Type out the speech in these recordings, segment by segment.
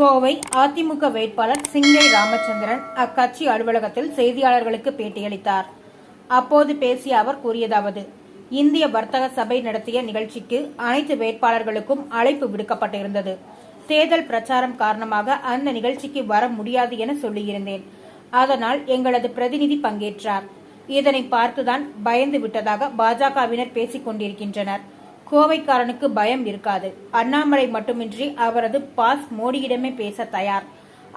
கோவை அதிமுக வேட்பாளர் சிங்கை ராமச்சந்திரன் அக்கட்சி அலுவலகத்தில் செய்தியாளர்களுக்கு பேட்டியளித்தார். அப்போது பேசிய அவர் கூறியதாவது: இந்திய வர்த்தக சபை நடத்திய நிகழ்ச்சிக்கு அனைத்து வேட்பாளர்களுக்கும் அழைப்பு விடுக்கப்பட்டிருந்தது. தேர்தல் பிரச்சாரம் காரணமாக அந்த நிகழ்ச்சிக்கு வர முடியாது என சொல்லியிருந்தேன். அதனால் எங்களது பிரதிநிதி பங்கேற்றார். இதனை பார்த்துதான் பயந்து விட்டதாக பாஜகவினர் பேசிக் கொண்டிருக்கின்றனர். கோவைக்காரனுக்கு பயம் இருக்காது. அண்ணாமலை மட்டுமின்றி அவரது பாஸ் மோடியிடமே பேச தயார்.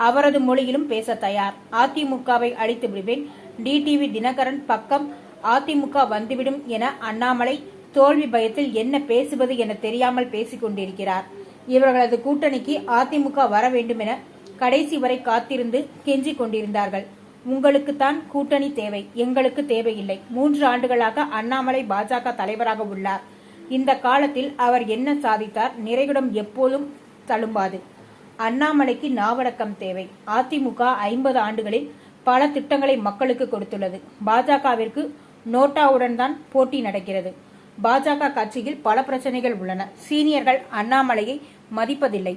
அவரது மொழியிலும் பேச தயார். அதிமுகவை அழித்து விடுவேன். டிடிவி தினகரன் பக்கம் அதிமுக வந்துவிடும் என அண்ணாமலை தோல்வி பயத்தில் என்ன பேசுவது என தெரியாமல் பேசிக் கொண்டிருக்கிறார். இவர்களது கூட்டணிக்கு அதிமுக வர வேண்டும் என கடைசி வரை காத்திருந்து கெஞ்சிக் கொண்டிருந்தார்கள். உங்களுக்குத்தான் கூட்டணி தேவை, எங்களுக்கு தேவையில்லை. 3 ஆண்டுகளாக அண்ணாமலை பாஜக தலைவராக உள்ளார். இந்த காலத்தில் அவர் என்ன சாதித்தார்? நிறைகுடம் எப்போதும் தழும்பாது. அண்ணாமலைக்கு நாவடக்கம் தேவை. அதிமுக 50 ஆண்டுகளில் பல திட்டங்களை மக்களுக்கு கொடுத்துள்ளது. பாஜகவிற்கு நோட்டாவுடன் தான் போட்டி நடக்கிறது. பாஜக கட்சியில் பல பிரச்சனைகள் உள்ளன. சீனியர்கள் அண்ணாமலையை மதிப்பதில்லை.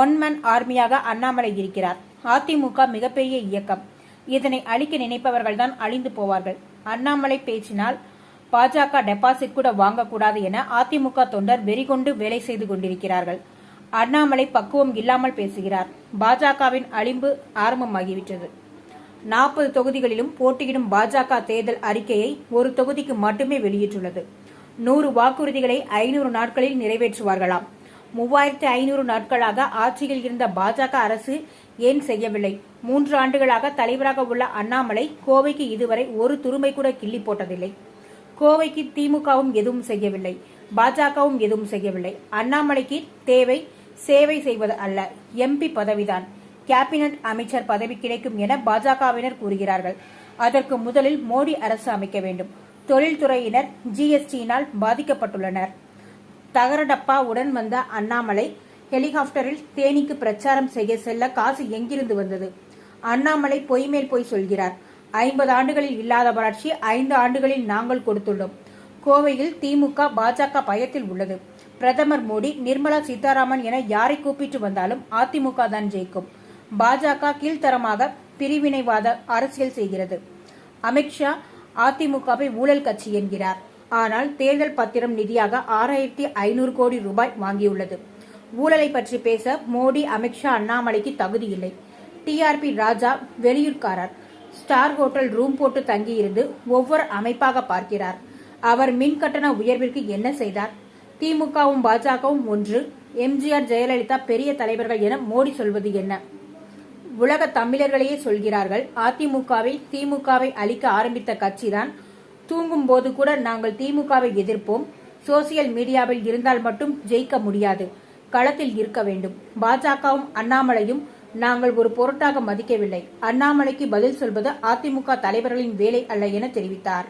ஒன் மேன் ஆர்மியாக அண்ணாமலை இருக்கிறார். அதிமுக மிகப்பெரிய இயக்கம். இதனை அழிக்க நினைப்பவர்கள் தான் அழிந்து போவார்கள். அண்ணாமலை பேச்சினால் பாஜக டெபாசிட் கூட வாங்கக்கூடாது என அதிமுக தொண்டர் வெறிகொண்டு வேலை செய்து கொண்டிருக்கிறார்கள். அண்ணாமலை பக்குவம் இல்லாமல் பேசுகிறார். பாஜகவின் அழிம்பு ஆரம்பமாகிவிட்டது. 40 தொகுதிகளிலும் போட்டியிடும் பாஜக தேர்தல் அறிக்கையை ஒரு தொகுதிக்கு மட்டுமே வெளியிட்டுள்ளது. 100 வாக்குறுதிகளை 500 நாட்களில் நிறைவேற்றுவார்களாம். 3500 நாட்களாக ஆட்சியில் இருந்த பாஜக அரசு ஏன் செய்யவில்லை? 3 ஆண்டுகளாக தலைவராக உள்ள அண்ணாமலை கோவைக்கு இதுவரை ஒரு துரும்பை கூட கிள்ளி போட்டதில்லை. கோவைக்கு திமுகவும் எதுவும் செய்யவில்லை, பாஜகவும் எதுவும் செய்யவில்லை. அண்ணாமலைக்கு தேவை சேவை செய்வது அல்ல, எம்பி பதவிதான். கேபினட் அமைச்சர் பதவி கிடைக்கும் என பாஜகவினர் கூறுகிறார்கள். அதற்கு முதலில் மோடி அரசு அமைக்க வேண்டும். தொழில்துறையினர் ஜிஎஸ்டியினால் பாதிக்கப்பட்டுள்ளனர். தகரடப்பா உடன் வந்த அண்ணாமலை ஹெலிகாப்டரில் தேனிக்கு பிரச்சாரம் செய்ய செல்ல காசு எங்கிருந்து வந்தது? அண்ணாமலை பொய் மேல் பொய் சொல்கிறார். 50 ஆண்டுகளில் இல்லாத வளர்ச்சி 5 ஆண்டுகளில் நாங்கள் கொடுத்துள்ளோம். கோவையில் திமுக பாஜக பயத்தில் உள்ளது. பிரதமர் மோடி, நிர்மலா சீதாராமன் என யாரை கூப்பிட்டு வந்தாலும் அதிமுக தான் ஜெயிக்கும். பாஜக கீழ்த்தரமாக பிரிவினைவாத அரசியல் செய்கிறது. அமித்ஷா அதிமுகவை ஊழல் கட்சி என்கிறார். ஆனால் தேர்தல் பத்திரம் நிதியாக 6500 கோடி ரூபாய் வாங்கியுள்ளது. ஊழலை பற்றி பேச மோடி, அமித்ஷா, அண்ணாமலைக்கு தகுதி இல்லை. டிஆர்பி ராஜா வெளியூர்காரர். ஸ்டார் ஹோட்டல் ரூம் போட்டு தங்கியிருந்து ஒவ்வொரு அமைப்பாக பார்க்கிறார். அவர் மின் கட்டண உயர்விற்கு என்ன செய்தார்? திமுகவும் பாஜகவும் ஒன்று. எம்ஜிஆர், ஜெயலலிதா பெரிய தலைவர்கள் என மோடி சொல்வது என்ன? உலக தமிழர்களையே சொல்கிறார்கள். அதிமுகவில் திமுகவை அழிக்க ஆரம்பித்த கட்சிதான். தூங்கும் போது கூட நாங்கள் திமுகவை எதிர்ப்போம். சோசியல் மீடியாவில் இருந்தால் மட்டும் ஜெயிக்க முடியாது, களத்தில் இருக்க வேண்டும். பாஜகவும் அண்ணாமலையும் நாங்கள் ஒரு பொருட்டாக மதிக்கவில்லை. அண்ணாமலைக்கு பதில் சொல்வது அதிமுக தலைவர்களின் வேலை அல்ல என தெரிவித்தார்.